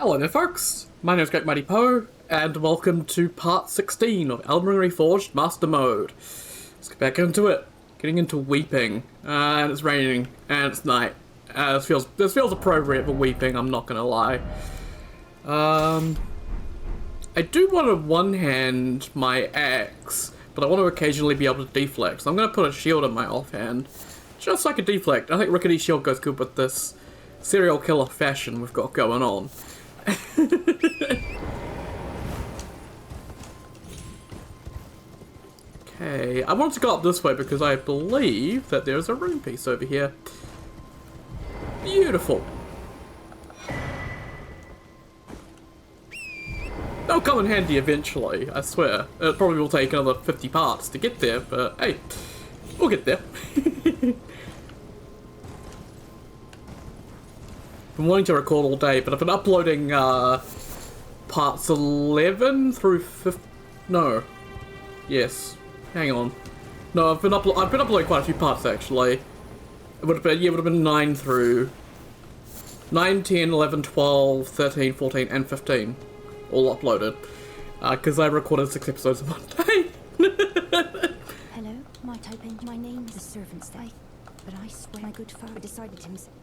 Hello there folks, my name is Great Mighty Poe, and welcome to part 16 of Elden Ring Reforged Master Mode. Let's get back into it. Getting into weeping, and it's raining, and it's night. This feels appropriate for weeping, I'm not gonna lie. I do want to one-hand my axe, but I want to occasionally be able to deflect, so I'm gonna put a shield in my offhand, just so I can deflect. I think Rickety Shield goes good with this serial killer fashion we've got going on. Okay, I wanted to go up this way because I believe that there's a rune piece over here. Beautiful. They'll come in handy eventually, I swear. It probably will take another 50 parts to get there, but hey, we'll get there. Been wanting to record all day, but I've been uploading parts 11 through 15. No. Yes. Hang on. No, I've been uploading quite a few parts actually. It would have been 9 through 9, 10, 11, 12, 13, 14, and 15. All uploaded. Because I recorded 6 episodes in one day. Hello, my typing. My name is the Servant's Day, but I swear my good father decided himself.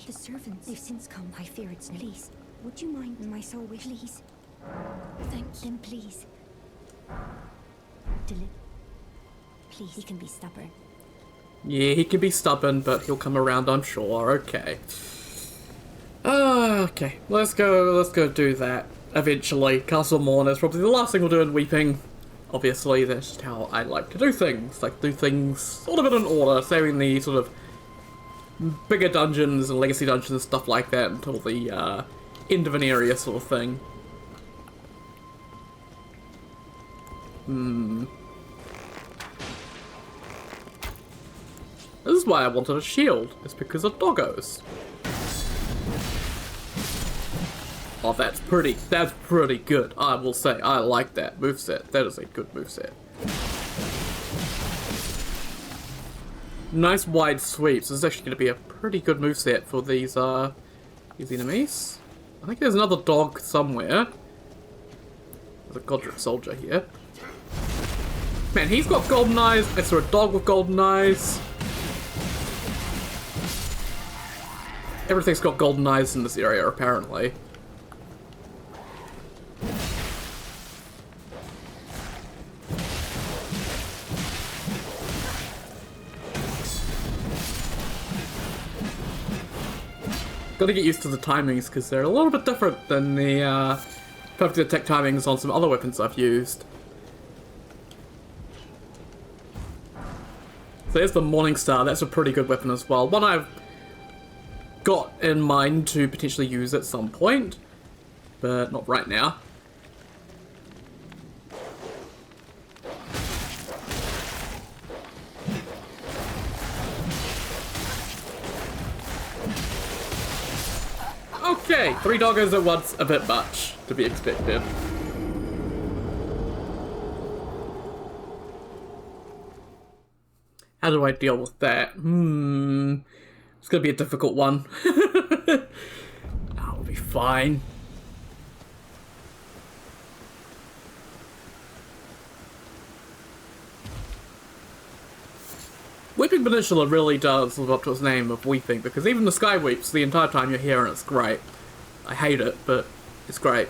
The servants, they've since come. I fear it's please. Would you mind my soul wish, please? Thank him, please. Please, he can be stubborn. Yeah, he can be stubborn, but he'll come around, I'm sure. Okay. Okay. Let's go do that. Eventually. Castle Morn is probably the last thing we'll do in Weeping. Obviously, that's just how I like to do things. Like, do things sort of in an order, saving the sort of bigger dungeons and legacy dungeons and stuff like that until the end of an area sort of thing. This is why I wanted a shield. It's because of doggos. Oh, that's pretty good. I will say, I like that moveset. That is a good moveset. Nice wide sweeps. This is actually going to be a pretty good moveset for these enemies. I think there's another dog somewhere. There's a Godric soldier here. Man, he's got golden eyes. I saw a dog with golden eyes. Everything's got golden eyes in this area, apparently. Gotta get used to the timings because they're a little bit different than the perfect attack timings on some other weapons I've used. So there's the Morning Star. That's a pretty good weapon as well. One I've got in mind to potentially use at some point, but not right now. Okay, 3 doggos at once, a bit much, to be expected. How do I deal with that? It's gonna be a difficult one. I'll be fine. Weeping Peninsula really does live up to its name of weeping, because even the sky weeps the entire time you're here and it's great. I hate it, but it's great.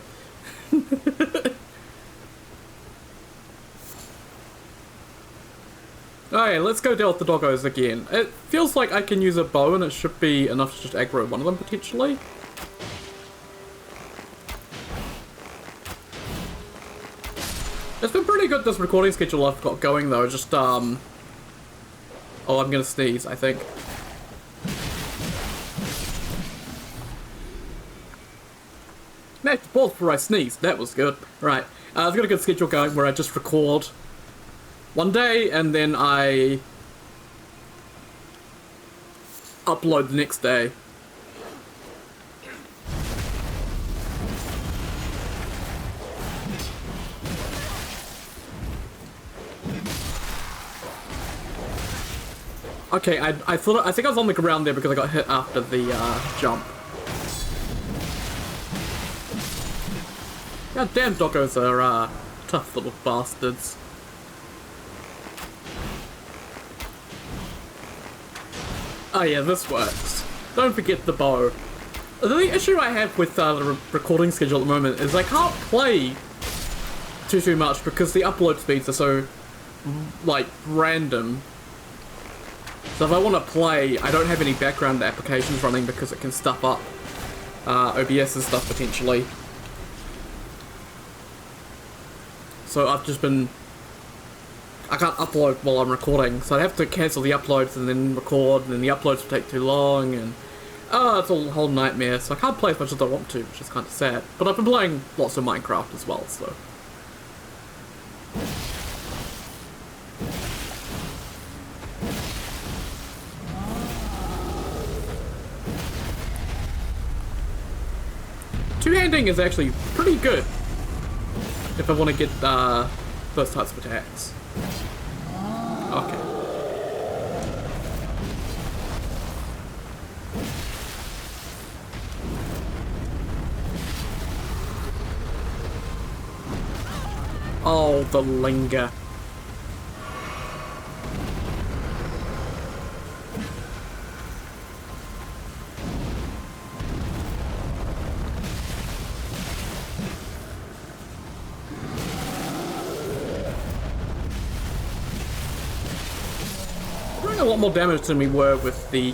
Alright, let's go deal with the doggos again. It feels like I can use a bow and it should be enough to just aggro one of them, potentially. It's been pretty good, this recording schedule I've got going, though. Just, oh, I'm gonna sneeze, I think. Man, pause before I sneeze. That was good. Right. I've got a good schedule going where I just record one day and then I upload the next day. Okay, I think I was on the ground there because I got hit after the jump. God damn, doggos are tough little bastards. Oh yeah, this works. Don't forget the bow. The issue I have with the recording schedule at the moment is I can't play too much because the upload speeds are so, like, random. So if I want to play, I don't have any background applications running because it can stuff up OBS and stuff potentially. So I've just been... I can't upload while I'm recording, so I have to cancel the uploads and then record, and then the uploads will take too long, and... it's a whole nightmare, so I can't play as much as I want to, which is kind of sad. But I've been playing lots of Minecraft as well, so... Two-handing is actually pretty good if I want to get those types of attacks. Okay. Oh, the linger. A lot more damage than we were with the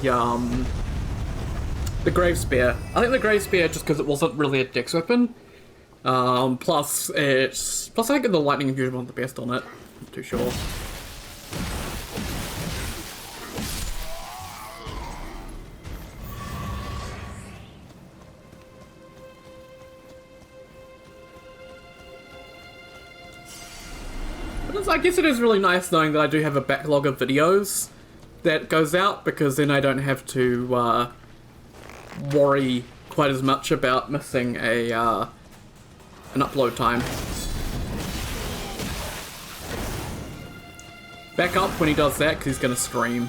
Grave Spear. I think the Grave Spear, just because it wasn't really a dex weapon, plus I think the lightning infusion wasn't the best on it. Not too sure. But I guess it is really nice knowing that I do have a backlog of videos that goes out, because then I don't have to worry quite as much about missing an upload time. Back up when he does that, because he's going to scream.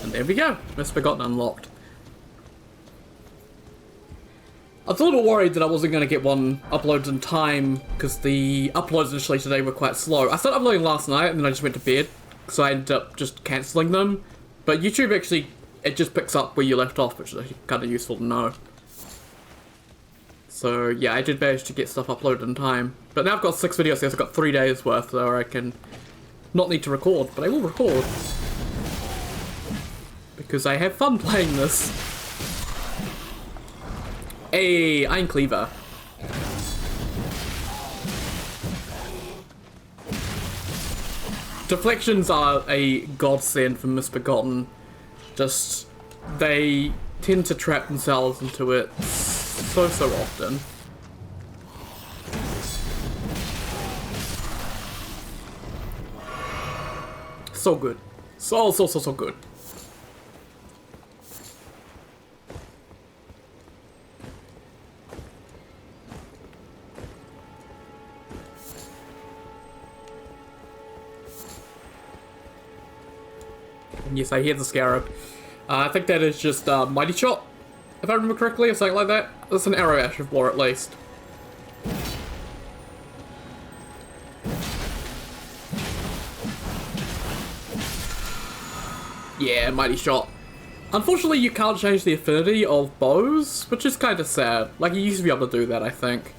And there we go, Misbegotten unlocked. I was a little worried that I wasn't going to get one uploaded in time, because the uploads initially today were quite slow. I started uploading last night, and then I just went to bed, so I ended up just cancelling them. But YouTube actually, it just picks up where you left off, which is actually kind of useful to know. So yeah, I did manage to get stuff uploaded in time. But now I've got 6 videos here, so I've got 3 days worth, so I can not need to record, but I will record. Because I have fun playing this. Hey, Iron Cleaver. Deflections are a godsend for Misbegotten. Just, they tend to trap themselves into it so often. So good. So good. Yes, I hear the scarab. I think that is just Mighty Shot, if I remember correctly, or something like that. That's an arrow ash of war, at least. Yeah, Mighty Shot. Unfortunately, you can't change the affinity of bows, which is kind of sad. Like, you used to be able to do that, I think.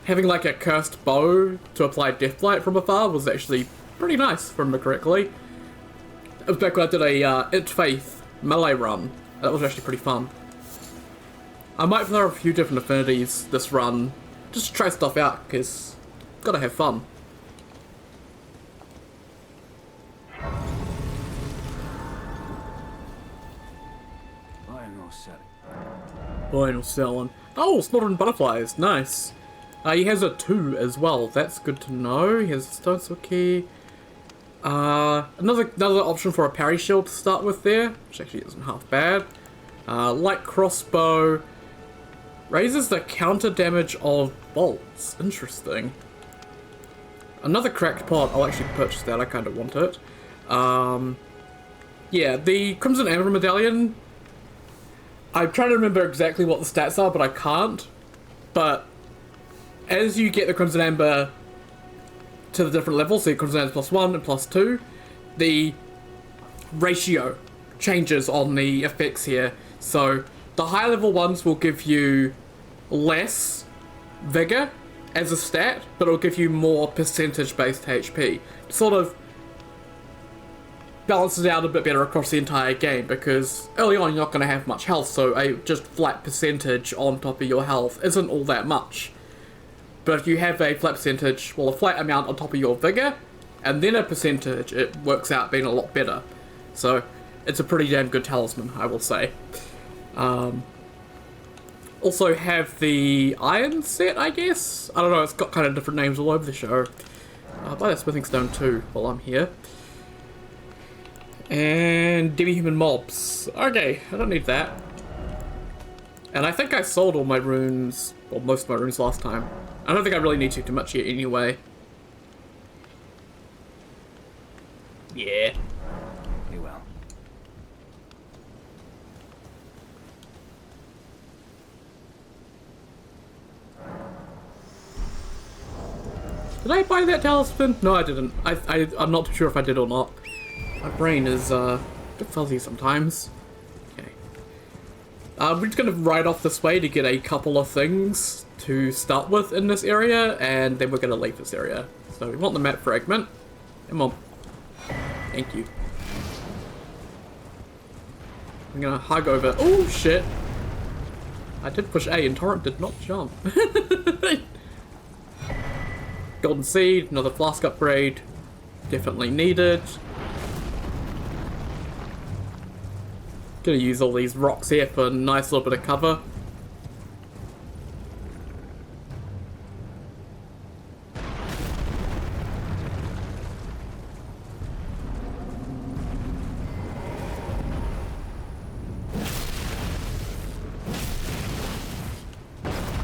Having, like, a cursed bow to apply Deathblight from afar was actually pretty nice, if I remember correctly. It was back when I did a It Faith melee run. That was actually pretty fun. I might throw a few different affinities this run, just to try stuff out, because gotta have fun. Buying or selling. Oh, Smoldering Butterflies, nice. He has a 2 as well, that's good to know. He has a Stone Sword Key. Another option for a parry shield to start with there, which actually isn't half bad. Light crossbow raises the counter damage of bolts. Interesting. Another cracked pot. I'll actually purchase that. I kind of want it. Yeah, the Crimson Amber Medallion. I'm trying to remember exactly what the stats are, but I can't. But as you get the Crimson Amber to the different levels, so Crimson Amber +1 and +2, the ratio changes on the effects here. So the high level ones will give you less vigor as a stat, but it'll give you more percentage based HP. Sort of balances out a bit better across the entire game, because early on you're not going to have much health, so a just flat percentage on top of your health isn't all that much. But if you have a flat percentage, well, a flat amount on top of your vigor, and then a percentage, it works out being a lot better. So it's a pretty damn good talisman, I will say. Also have the iron set, I guess? I don't know, it's got kind of different names all over the show. Buy that smithing stone too, while I'm here. And demi-human mobs. Okay, I don't need that. And I think I sold all my runes, or most of my runes last time. I don't think I really need to too much yet anyway. Yeah. Pretty well. Did I buy that talisman? No, I didn't. I'm not too sure if I did or not. My brain is a bit fuzzy sometimes. Okay. We're just going to ride off this way to get a couple of things to start with in this area, and then we're going to leave this area. So we want the map fragment. Come on. Thank you. I'm going to hug over... Oh, shit! I did push A and Torrent did not jump. Golden Seed, another flask upgrade. Definitely needed. Gonna use all these rocks here for a nice little bit of cover.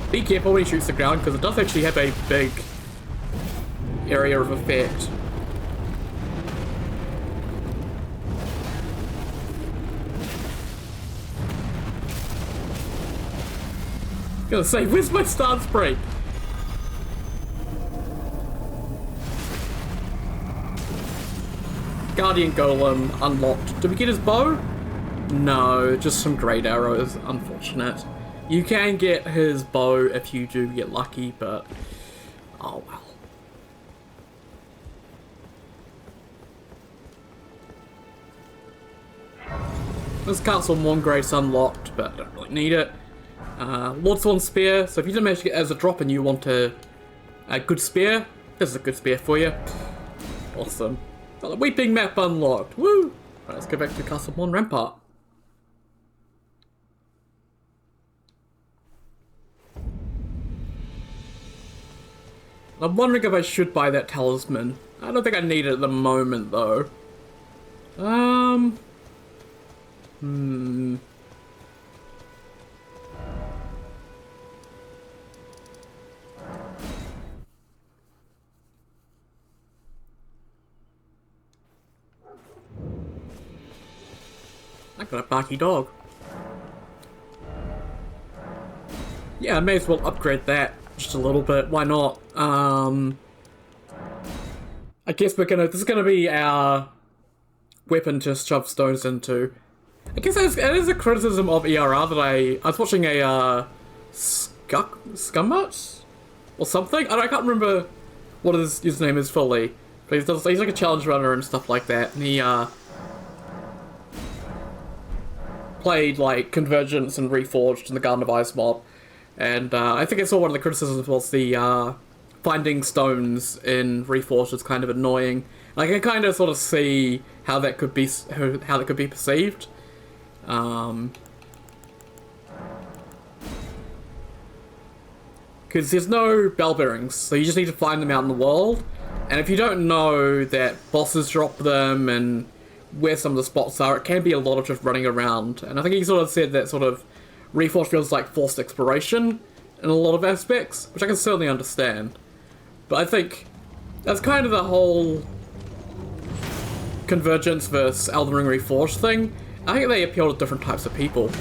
Be careful when he shoots the ground, because it does actually have a big area of effect. Gonna say, where's my start spray? Guardian Golem unlocked. Did we get his bow? No, just some great arrows. Unfortunate. You can get his bow if you do get lucky, but oh well. This Castle Mourngrave's unlocked, but I don't really need it. Lordsworn Spear, so if you didn't manage to get it as a drop and you want a good spear, this is a good spear for you. Awesome. Got the Weeping Map unlocked, woo! Right, let's go back to Castle Morn Rampart. I'm wondering if I should buy that talisman. I don't think I need it at the moment, though. I got a barky dog. Yeah, I may as well upgrade that just a little bit. Why not? I guess this is gonna be our weapon to shove stones into. I guess it is a criticism of ERR that I was watching a Scummut or something. I can't remember what his name is fully, but he's like a challenge runner and stuff like that. And he played like Convergence and Reforged and the Garden of Ice mob, and I think I saw one of the criticisms was the finding stones in Reforged is kind of annoying. I can kind of sort of see how that could be perceived. Because there's no bell bearings, so you just need to find them out in the world. And if you don't know that bosses drop them and where some of the spots are, it can be a lot of just running around. And I think he sort of said that sort of Reforged feels like forced exploration in a lot of aspects, which I can certainly understand. But I think that's kind of the whole Convergence versus Elden Ring Reforged thing. I think they appeal to different types of people.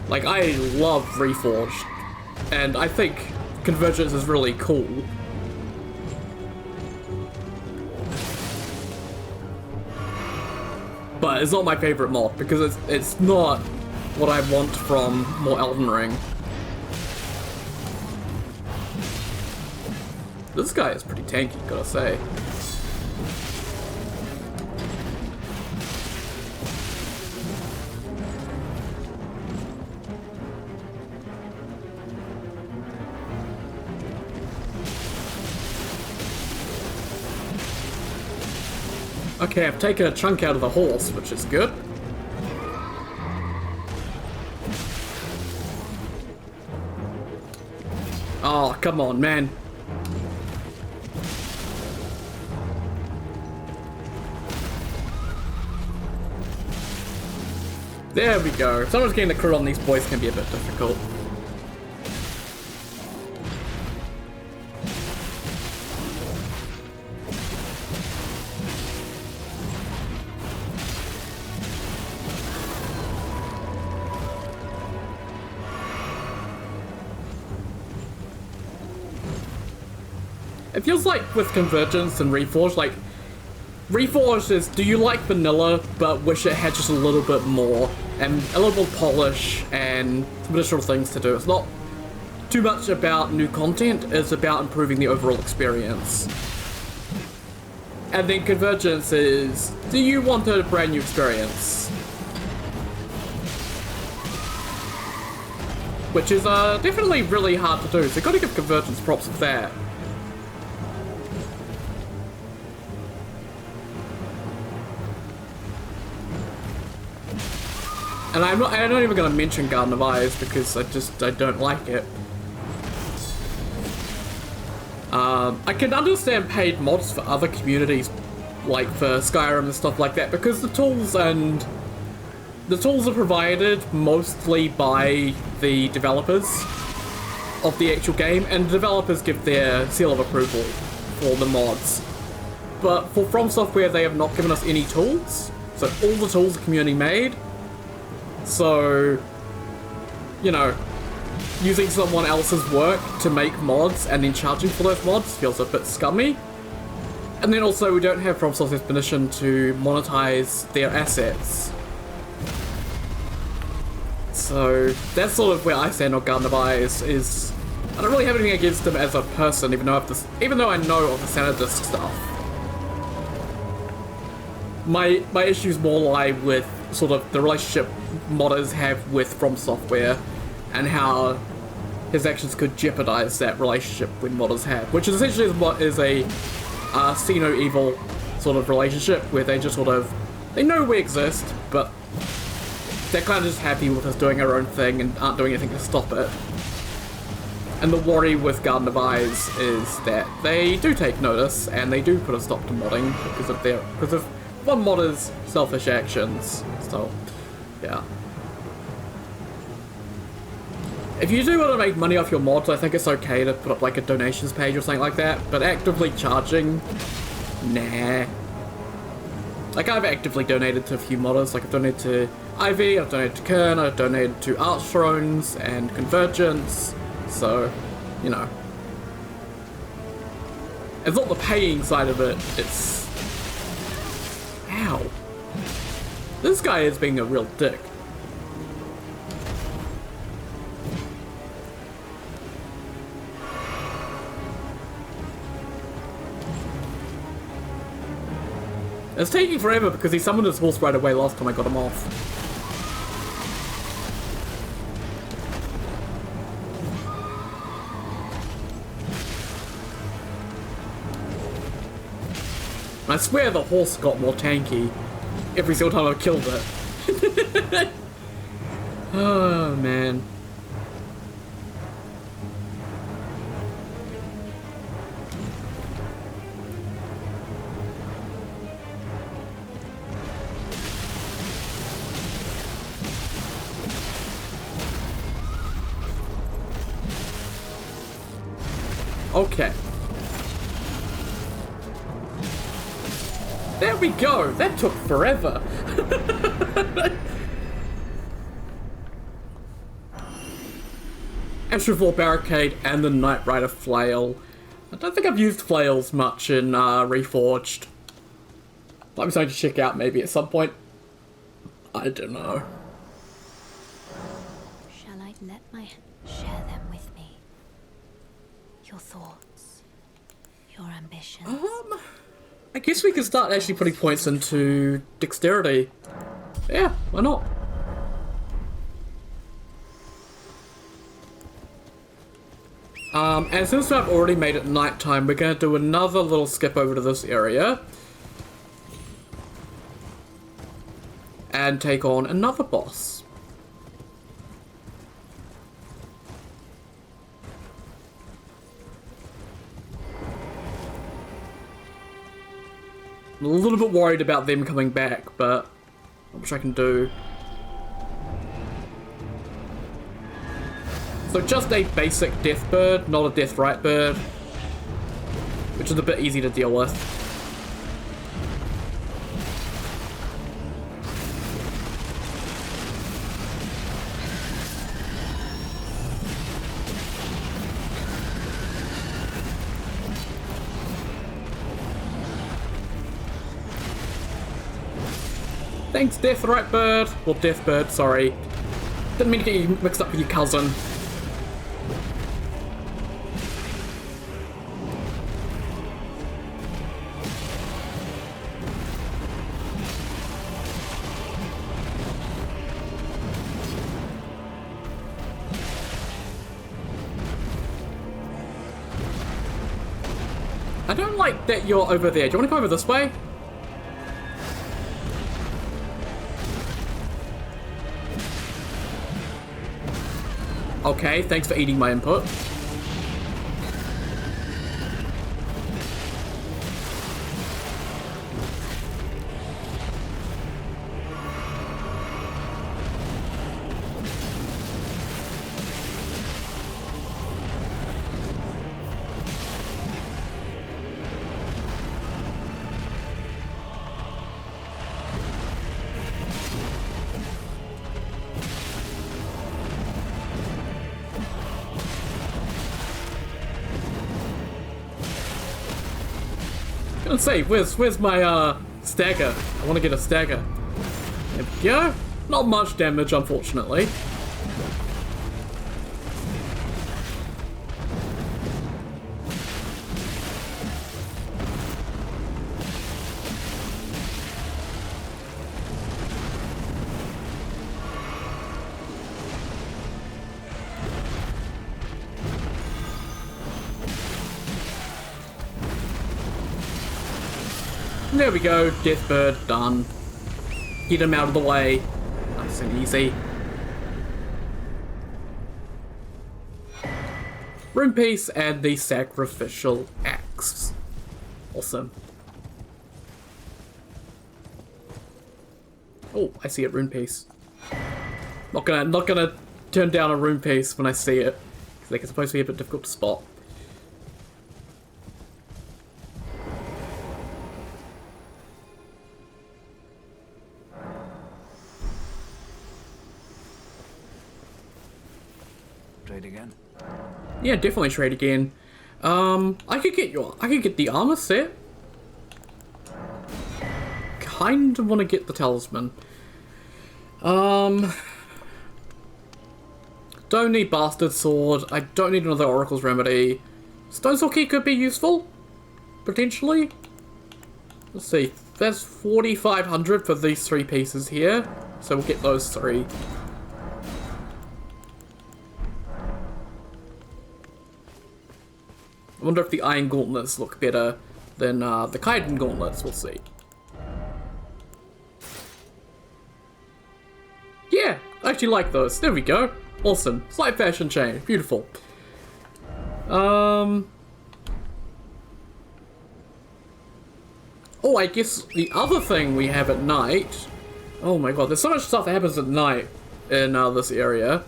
Like, I love Reforged, and I think Convergence is really cool. But it's not my favorite mod, because it's not what I want from more Elden Ring. This guy is pretty tanky, gotta say. Okay, I've taken a chunk out of the horse, which is good. Oh, come on, man. There we go. Sometimes getting the crit on these boys can be a bit difficult. It feels like with Convergence and Reforged, like, Reforged is, do you like vanilla, but wish it had just a little bit more, and a little more polish, and some additional things to do. It's not too much about new content, it's about improving the overall experience. And then Convergence is, do you want a brand new experience? Which is definitely really hard to do, so gotta give Convergence props for that. And I'm not even going to mention Garden of Eyes because I don't like it. I can understand paid mods for other communities, like for Skyrim and stuff like that, because the tools are provided mostly by the developers of the actual game, and the developers give their seal of approval for the mods. But for From Software, they have not given us any tools, so all the tools the community made. So, you know, using someone else's work to make mods and then charging for those mods feels a bit scummy. And then also we don't have From Software's permission to monetize their assets. So that's sort of where I stand on Garden of Eyes. Is I don't really have anything against them as a person, even though I know of the Sanadisk stuff. My issues more lie with sort of the relationship modders have with From Software and how his actions could jeopardize that relationship when modders have, which is essentially what is a see no evil sort of relationship where they just sort of, they know we exist, but they're kind of just happy with us doing our own thing and aren't doing anything to stop it. And the worry with Garden of Eyes is that they do take notice and they do put a stop to modding because of one modder's selfish actions. So, yeah. If you do want to make money off your mods, I think it's okay to put up like a donations page or something like that, but actively charging, nah. Like, I've actively donated to a few modders, like I've donated to Ivy, I've donated to Kern, I've donated to Archthrones and Convergence, so, you know. It's not the paying side of it, it's... Ow. This guy is being a real dick. It's taking forever because he summoned his horse right away last time I got him off. I swear the horse got more tanky every single time I killed it. Oh, man. Okay. There we go! That took forever! Astrovore Barricade and the Knight Rider Flail. I don't think I've used flails much in Reforged. Might be something to check out maybe at some point. I don't know. Shall I let my share them with me? Your thoughts, your ambitions. I guess we could start actually putting points into dexterity. Yeah, why not? And since I've already made it nighttime, we're gonna do another little skip over to this area. And take on another boss. I'm a little bit worried about them coming back, but not much I can do. So just a basic Deathbird, not a Deathright bird, which is a bit easy to deal with. Thanks, Deathright bird. Well, Deathbird, sorry. Didn't mean to get you mixed up with your cousin. I don't like that you're over there. Do you want to come over this way? Okay, thanks for eating my input. Gonna say, where's my stagger? I want to get a stagger. There we go. Not much damage, unfortunately. There we go, Deathbird done. Get him out of the way. Nice and easy. Rune piece and the sacrificial axe. Awesome. Oh, I see it, rune piece. Not gonna turn down a rune piece when I see it, because they can supposed to be a bit difficult to spot. Trade again? Yeah, definitely trade again. I could get the armor set. Kind of want to get the talisman. Don't need Bastard Sword. I don't need another Oracle's Remedy. Stone Sword Key could be useful, potentially. Let's see. That's 4,500 for these three pieces here, so we'll get those three. I wonder if the Iron Gauntlets look better than the Kaiden Gauntlets. We'll see. Yeah, I actually like those. There we go. Awesome. Slight fashion change. Beautiful. Oh, I guess the other thing we have at night... Oh my god, there's so much stuff that happens at night in this area.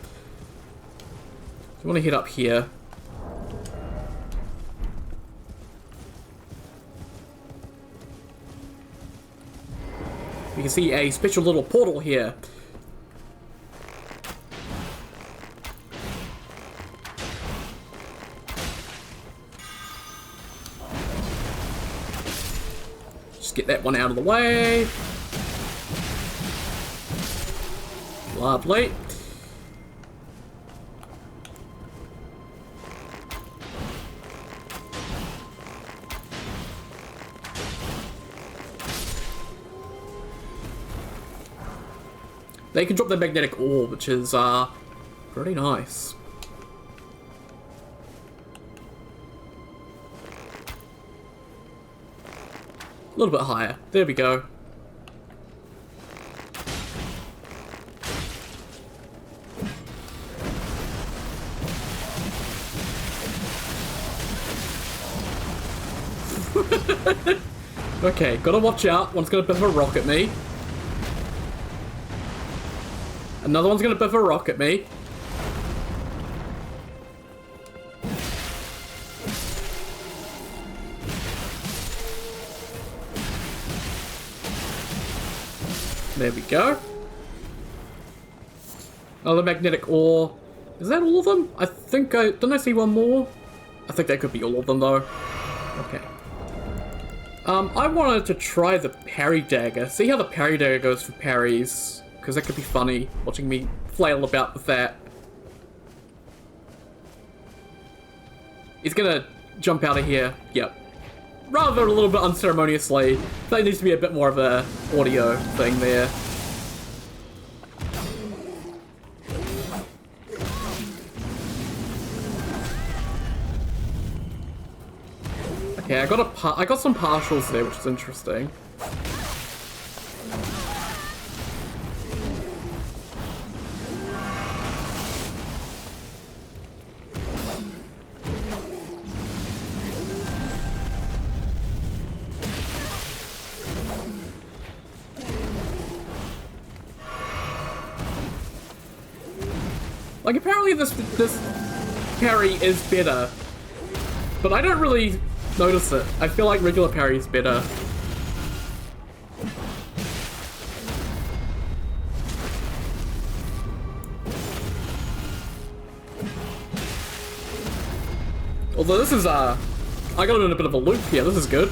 I want to head up here. You can see a special little portal here. get that one out of the way. Lovely. They can drop their magnetic ore, which is pretty nice. A little bit higher. There we go. Okay, gotta watch out. One's gonna biff a rock at me. Another one's gonna biff a rock at me. There we go. Another magnetic ore. Is that all of them? I think didn't I see one more? I think that could be all of them though. Okay. I wanted to try the parry dagger. See how the parry dagger goes for parries. Because that could be funny, watching me flail about with that. He's gonna jump out of here. Yep. Rather a little bit unceremoniously. That needs to be a bit more of a audio thing there. Okay, I got some partials there, which is interesting. Like, apparently this parry is better, but I don't really notice it. I feel like regular parry is better. Although this is, I got it in a bit of a loop here, this is good.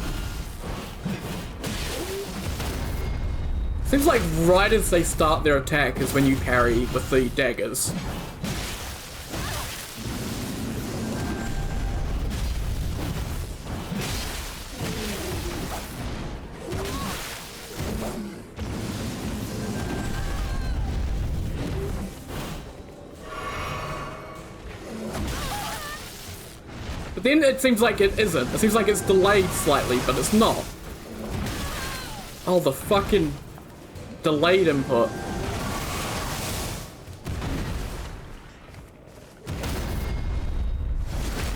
Seems like right as they start their attack is when you parry with the daggers. But then it seems like it isn't. It seems like it's delayed slightly, but it's not. Oh, the fucking delayed input.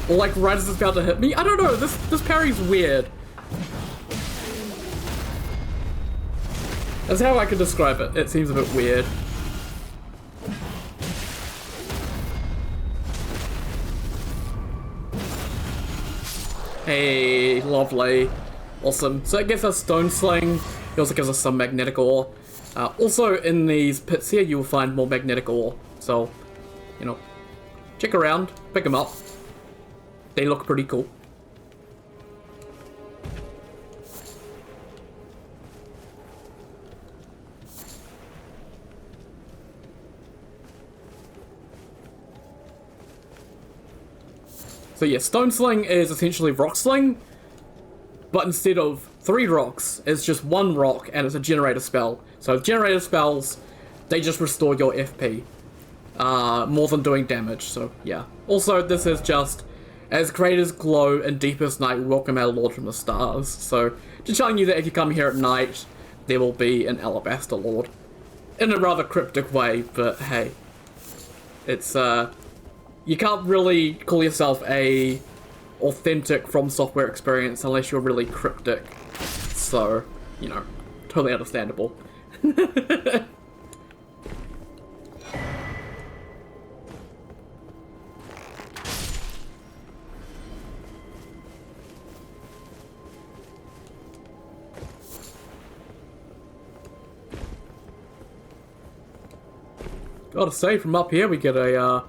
Or like right as it's about to hit me. I don't know, this parry's weird. That's how I could describe it. It seems a bit weird. Hey, lovely. Awesome. So it gives us Stone Sling. It also gives us some magnetic ore. Also in these pits here, you will find more magnetic ore. So, you know, check around, pick them up. They look pretty cool. So yeah, Stone Sling is essentially Rock Sling, but instead of 3 rocks, it's just 1 rock and it's a generator spell. So generator spells, they just restore your FP, more than doing damage, so yeah. Also, this is just, as creators glow in deepest night, welcome our Lord from the stars. So, just telling you that if you come here at night, there will be an Alabaster Lord. In a rather cryptic way, but hey. It's, you can't really call yourself a authentic From Software experience unless you're really cryptic. So, you know, totally understandable. Gotta say, from up here we get a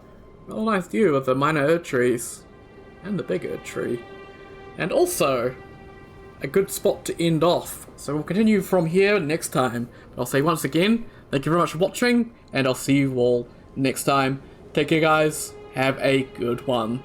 real nice view of the minor Erd trees and the big Erd tree. And also, a good spot to end off. So we'll continue from here next time. But I'll say once again, thank you very much for watching, and I'll see you all next time. Take care, guys. Have a good one.